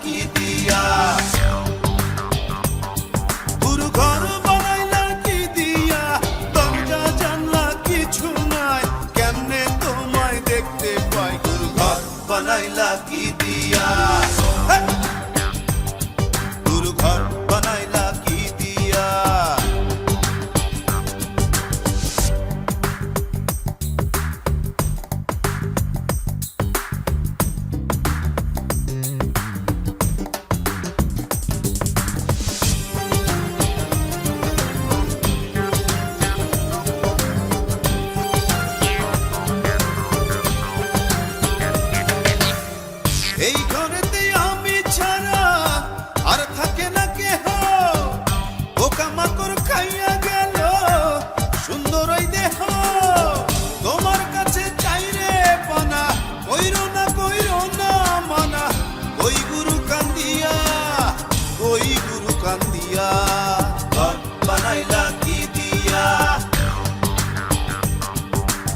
কি দিয়া, গুরু ঘর বানাইলা কি দিয়া, দরজা জানলা কিছু নাই, কেমনে তোমায় দেখতে পাই, গুরু ঘর বানাইলা কি দিয়া, গুরু ঘর বানাইলা কি দিয়া। এই ঘরেতে আমি ছাড়া আর থাকে না কেহ, পোকামাকড় খাইয়া গেল সুন্দর ওই দেহ, তোমার কাছে চাই রে পানা, কইরো না মানা, ওই গুরু কান্দিয়া, ওই গুরু কান্দিয়া, ঘর বানাইলা কি দিয়া,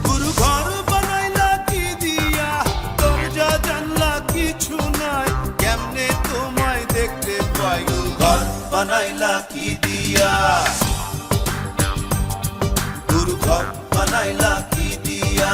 গুরু ঘর বানাইলা কি দিয়া, দরজা জানলা কিছু নাই, কেমনে তোমায় দেখতে পাই, গুরু ঘর বানাইলা কি দিয়া, গুরু ঘর বানাইলা কি দিয়া।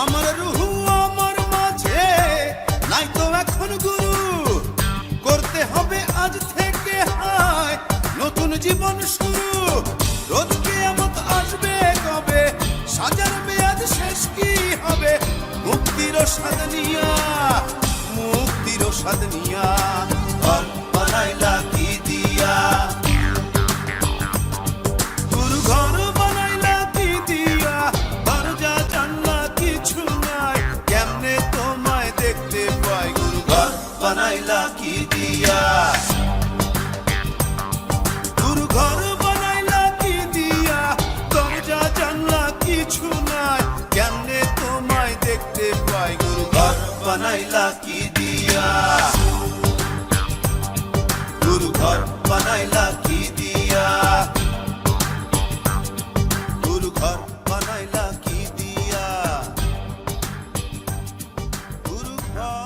আমার রুহু আমার মাঝে নাই তো এখন গুরু, করতে হবে আজ থেকে হায় নতুন জীবন শুরু, রোজ কিয়ামত আসবে কবে, সাজার মেয়াদ শেষ কি হবে, মুক্তির স্বাদ নিয়া, মুক্তির স্বাদ নিয়া, ঘর বানাইলা কি দিয়া, গুরু ঘর বানাইলা কি দিয়া, দরজা জানলা কিছু নাই, কেমনে তোমায় দেখতে পাই, গুরু ঘর বানাইলা কি দিয়া, গুরু ঘর বানাইলা কি দিয়া, দরজা জানলা কিছু নাই, কেমনে তোমায় দেখতে পাই, গুরু ঘর বানাইলা কি দিয়া, গুরু ঘর বানাইলা কি দিয়া, গুরু ঘর বানাইলা কি দিয়া, গুরু ঘর।